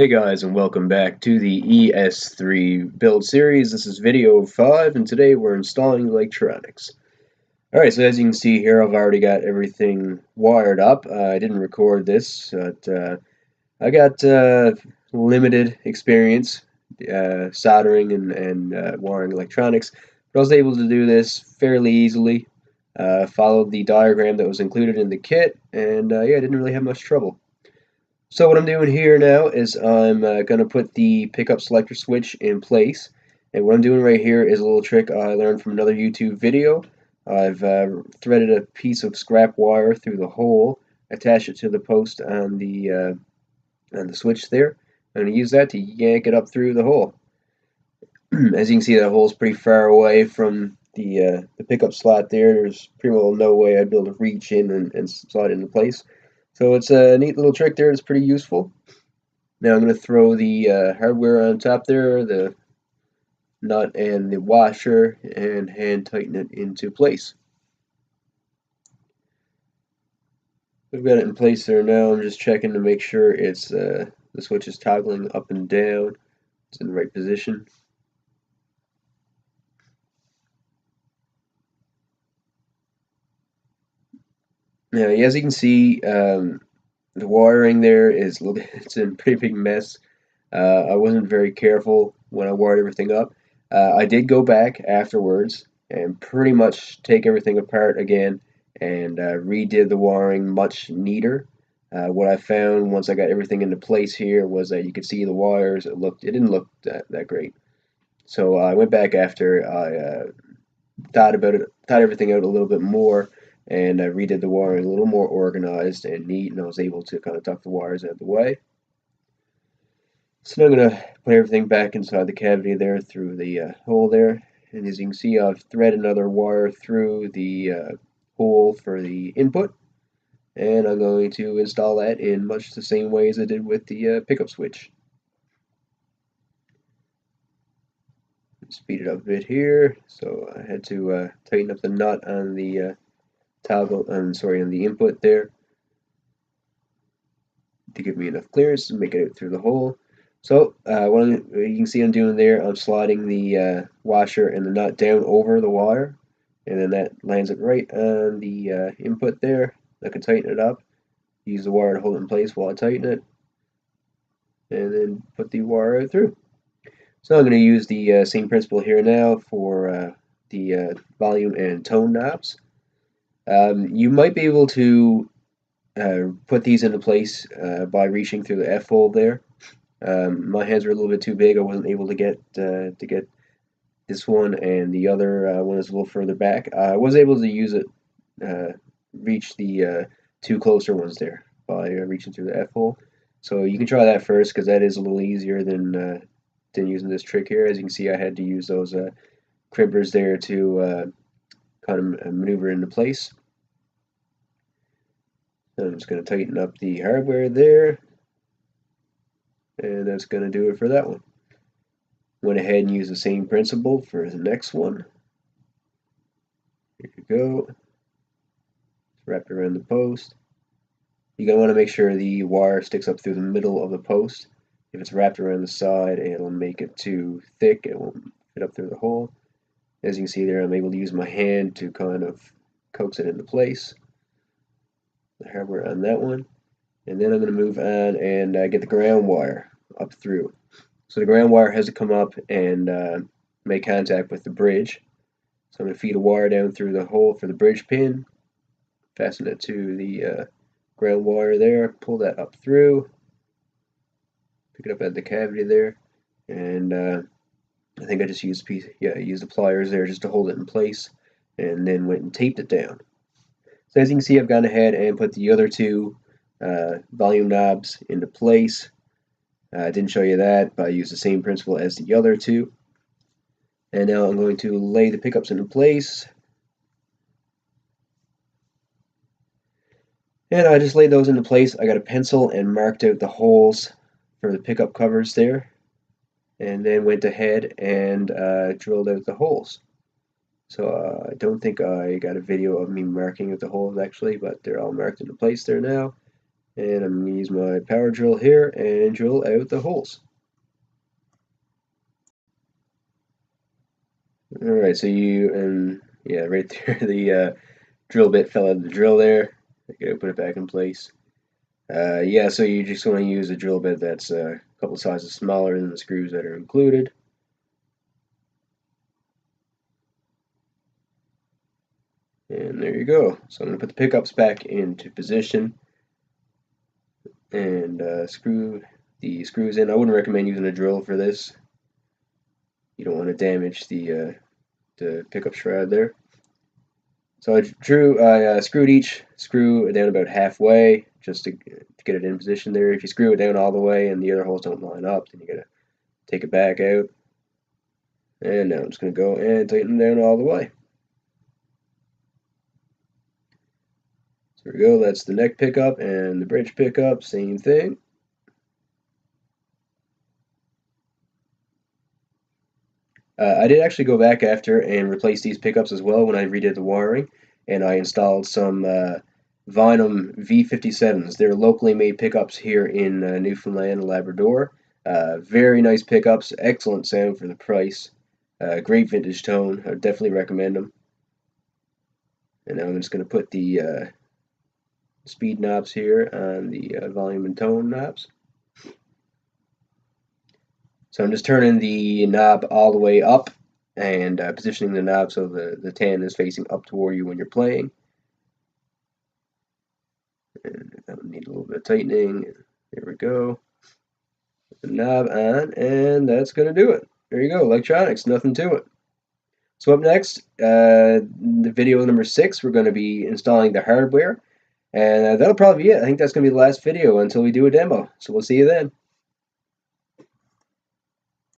Hey guys, and welcome back to the ES3 build series. This is video 5, and today we're installing electronics. Alright, so as you can see here, I've already got everything wired up. I didn't record this, but I got limited experience soldering and wiring electronics, but I was able to do this fairly easily. Followed the diagram that was included in the kit, and yeah, I didn't really have much trouble. So what I'm doing here now is I'm going to put the pickup selector switch in place. And what I'm doing right here is a little trick I learned from another YouTube video. I've threaded a piece of scrap wire through the hole, attached it to the post on the switch there. I'm going to use that to yank it up through the hole. As you can see, that hole is pretty far away from the pickup slot there. There's pretty well no way I'd be able to reach in and slide it into place. So it's a neat little trick there. It's pretty useful. Now I'm going to throw the hardware on top there, the nut and the washer, and hand tighten it into place. We've got it in place there now. I'm just checking to make sure it's the switch is toggling up and down. It's in the right position. Now, as you can see, the wiring there is a little bit, it's in a pretty big mess. I wasn't very careful when I wired everything up. I did go back afterwards and pretty much take everything apart again and redid the wiring much neater. What I found once I got everything into place here was that you could see the wires. It didn't look that great. So I went back after I thought everything out a little bit more, and redid the wiring a little more organized and neat, and I was able to kind of tuck the wires out of the way. So now I'm going to put everything back inside the cavity there through the hole there, and as you can see, I've threaded another wire through the hole for the input, and I'm going to install that in much the same way as I did with the pickup switch. Speed it up a bit here, so I had to tighten up the nut on the toggle, on the input there to give me enough clearance to make it out through the hole. So you can see I'm doing there, I'm sliding the washer and the nut down over the wire, and then that lands it right on the input there. I can tighten it up, use the wire to hold it in place while I tighten it, and then put the wire out through. So I'm going to use the same principle here now for the volume and tone knobs. You might be able to put these into place by reaching through the F hole there. My hands were a little bit too big. I wasn't able to get this one, and the other one is a little further back. I was able to use it, reach the two closer ones there by reaching through the F hole. So you can try that first, because that is a little easier than using this trick here. As you can see, I had to use those crimpers there to kind of maneuver into place. I'm just going to tighten up the hardware there, and that's going to do it for that one. Went ahead and used the same principle for the next one. Here you go. It's wrapped around the post. You're going to want to make sure the wire sticks up through the middle of the post. If it's wrapped around the side, it'll make it too thick. It won't fit up through the hole. As you can see there, I'm able to use my hand to kind of coax it into place. The hardware on that one. And then I'm going to move on and get the ground wire up through. So the ground wire has to come up and make contact with the bridge. So I'm going to feed a wire down through the hole for the bridge pin, fasten it to the ground wire there, pull that up through, pick it up at the cavity there, and I think I just used used the pliers there just to hold it in place, and then went and taped it down. So as you can see, I've gone ahead and put the other two volume knobs into place. I didn't show you that, but I used the same principle as the other two. And now I'm going to lay the pickups into place. And I just laid those into place. I got a pencil and marked out the holes for the pickup covers there, and then went ahead and drilled out the holes. So I don't think I got a video of me marking out the holes actually, but they're all marked into place there now. And I'm going to use my power drill here and drill out the holes. Alright, so yeah, right there, the drill bit fell out of the drill there. I gotta put it back in place. Yeah, so you just want to use a drill bit that's a couple sizes smaller than the screws that are included. And there you go. So I'm going to put the pickups back into position and screw the screws in. I wouldn't recommend using a drill for this. You don't want to damage the pickup shroud there. So I screwed each screw down about halfway just to get it in position there. If you screw it down all the way and the other holes don't line up, then you gotta take it back out. And now I'm just gonna go and tighten them down all the way. So there we go, that's the neck pickup and the bridge pickup, same thing. I did actually go back after and replace these pickups as well when I redid the wiring, and I installed some Vinum V57s. They're locally made pickups here in Newfoundland and Labrador. Very nice pickups, excellent sound for the price, great vintage tone. I would definitely recommend them. And now I'm just going to put the speed knobs here on the volume and tone knobs. So I'm just turning the knob all the way up and positioning the knob so the tan is facing up toward you when you're playing. And that would need a little bit of tightening. There we go. Put the knob on, and that's going to do it. There you go, electronics, nothing to it. So up next, the video number 6, we're going to be installing the hardware. And that'll probably be it. I think that's going to be the last video until we do a demo. So we'll see you then.